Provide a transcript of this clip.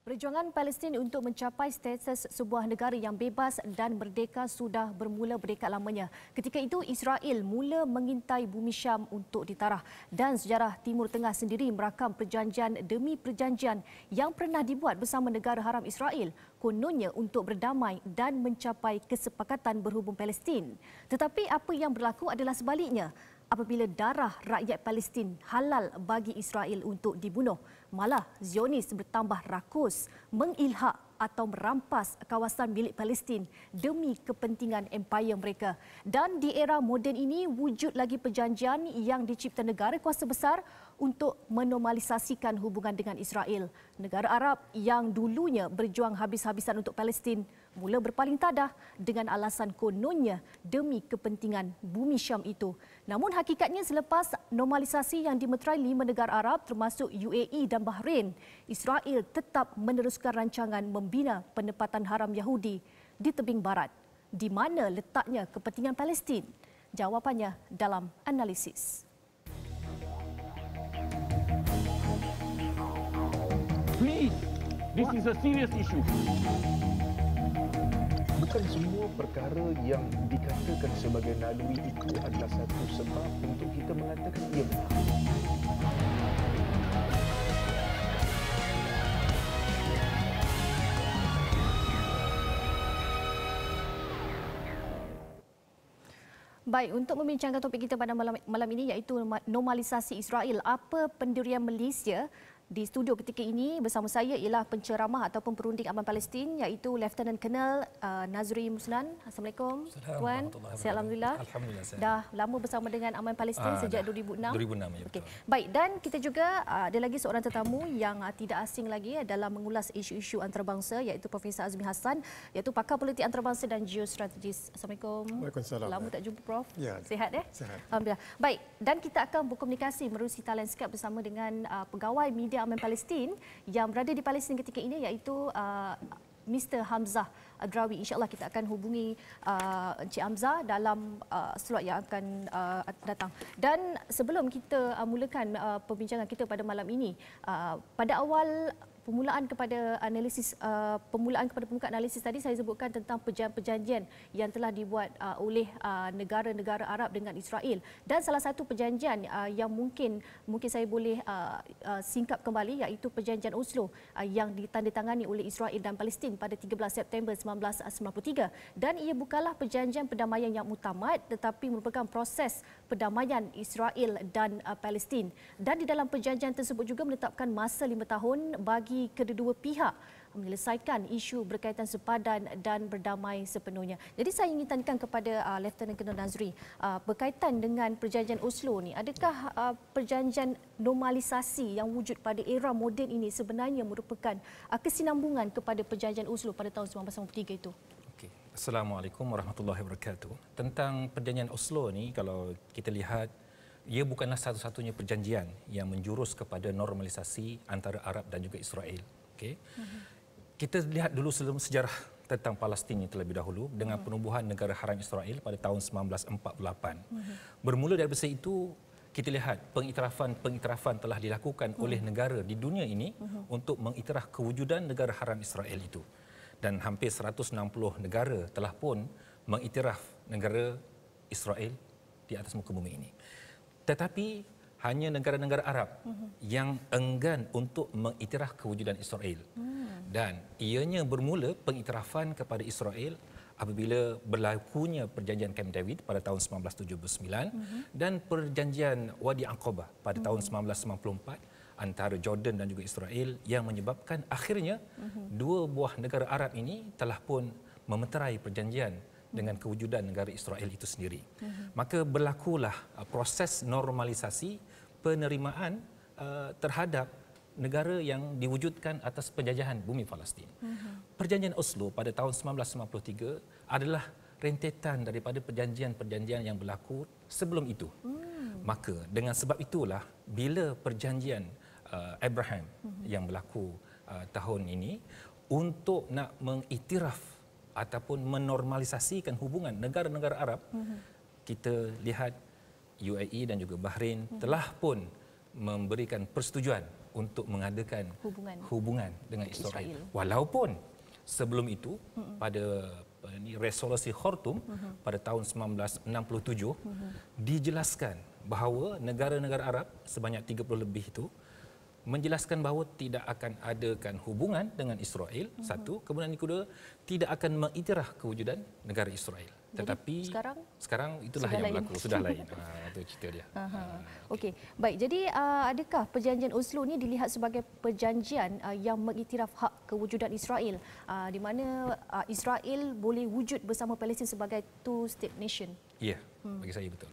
Perjuangan Palestin untuk mencapai status sebuah negara yang bebas dan merdeka sudah bermula berdekat lamanya. Ketika itu, Israel mula mengintai bumi Syam untuk ditarah dan sejarah Timur Tengah sendiri merakam perjanjian demi perjanjian yang pernah dibuat bersama negara haram Israel, kononnya untuk berdamai dan mencapai kesepakatan berhubung Palestin. Tetapi apa yang berlaku adalah sebaliknya. Apabila darah rakyat Palestin halal bagi Israel untuk dibunuh, malah Zionis bertambah rakus, mengilhak atau merampas kawasan milik Palestin demi kepentingan empayar mereka. Dan di era moden ini, wujud lagi perjanjian yang dicipta negara kuasa besar untuk menormalisasikan hubungan dengan Israel. Negara Arab yang dulunya berjuang habis-habisan untuk Palestin mula berpaling tadah dengan alasan kononnya demi kepentingan bumi Syam itu. Namun hakikatnya selepas normalisasi yang dimeterai 5 negara Arab termasuk UAE dan Bahrain, Israel tetap meneruskan rancangan membina penempatan haram Yahudi di tebing barat. Di mana letaknya kepentingan Palestin? Jawapannya dalam analisis. Please, this is a serious issue. Bukan semua perkara yang dikatakan sebagai naluri itu adalah satu sebab untuk kita mengatakan ia benar. Baik, untuk membincangkan topik kita pada malam ini iaitu normalisasi Israel. Apa pendirian Malaysia? Di studio ketika ini bersama saya ialah penceramah ataupun perunding Aman Palestin iaitu Lieutenant Colonel Nazri Musnan. Assalamualaikum tuan. Sihat alhamdulillah. Alhamdulillah sihat. Dah lama bersama dengan Aman Palestin sejak 2006. 2006 ya. Okey. Baik, dan kita juga ada lagi seorang tetamu yang tidak asing lagi dalam mengulas isu-isu antarabangsa iaitu Profesor Azmi Hassan iaitu pakar politik antarabangsa dan geostrategis. Assalamualaikum. Waalaikumsalam. Lama tak jumpa Prof. Ya. Sihat Sihat. Alhamdulillah. Baik, dan kita akan berkomunikasi melalui talian Skype bersama dengan pegawai media Aman Palestin yang berada di Palestin ketika ini iaitu Mr. Hamzah Adrawi. InsyaAllah kita akan hubungi Encik Hamzah dalam slot yang akan datang. Dan sebelum kita mulakan perbincangan kita pada malam ini, pada awal permulaan kepada pembukaan analisis tadi saya sebutkan tentang perjanjian yang telah dibuat oleh negara-negara Arab dengan Israel, dan salah satu perjanjian yang mungkin saya boleh singkap kembali iaitu perjanjian Oslo yang ditandatangani oleh Israel dan Palestin pada 13 September 1993, dan ia bukanlah perjanjian perdamaian yang muktamad tetapi merupakan proses perdamaian Israel dan Palestin, dan di dalam perjanjian tersebut juga menetapkan masa 5 tahun bagi kedua-dua pihak menyelesaikan isu berkaitan sepadan dan berdamai sepenuhnya. Jadi saya ingin tanyakan kepada Lieutenant Colonel Nazri berkaitan dengan perjanjian Oslo ni, adakah perjanjian normalisasi yang wujud pada era moden ini sebenarnya merupakan kesinambungan kepada perjanjian Oslo pada tahun 1993 itu? Okey. Assalamualaikum warahmatullahi wabarakatuh. Tentang perjanjian Oslo ni, kalau kita lihat, ia bukanlah satu-satunya perjanjian yang menjurus kepada normalisasi antara Arab dan juga Israel. Okey. Kita lihat dulu sejarah tentang Palestin terlebih dahulu dengan penubuhan negara haram Israel pada tahun 1948. Bermula dari itu, kita lihat pengiktirafan telah dilakukan oleh negara di dunia ini untuk mengiktiraf kewujudan negara haram Israel itu. Dan hampir 160 negara telah pun mengiktiraf negara Israel di atas muka bumi ini. Tetapi hanya negara-negara Arab yang enggan untuk mengiktiraf kewujudan Israel. Dan ianya bermula pengiktirafan kepada Israel apabila berlakunya perjanjian Camp David pada tahun 1979 dan perjanjian Wadi Aqabah pada tahun 1994 antara Jordan dan juga Israel, yang menyebabkan akhirnya dua buah negara Arab ini telah pun memeterai perjanjian dengan kewujudan negara Israel itu sendiri. Maka berlakulah proses normalisasi penerimaan terhadap negara yang diwujudkan atas penjajahan bumi Palestin. Perjanjian Oslo pada tahun 1953 adalah rentetan daripada perjanjian-perjanjian yang berlaku sebelum itu. Maka dengan sebab itulah bila perjanjian Abraham yang berlaku tahun ini untuk nak mengiktiraf ataupun menormalisasikan hubungan negara-negara Arab, kita lihat UAE dan juga Bahrain telah pun memberikan persetujuan untuk mengadakan hubungan dengan Israel. Israel. Walaupun sebelum itu pada resolusi Khartoum pada tahun 1967 dijelaskan bahawa negara-negara Arab sebanyak 30 lebih itu menjelaskan bahawa tidak akan adakan hubungan dengan Israel, satu. Kemudian yang kedua, tidak akan mengiktiraf kewujudan negara Israel. Tetapi sekarang itulah yang berlaku, sudah lain. Itu cerita dia. Okey, baik. Jadi adakah perjanjian Oslo ni dilihat sebagai perjanjian yang mengiktiraf hak kewujudan Israel, di mana Israel boleh wujud bersama Palestin sebagai two state nation? Ya, bagi saya betul.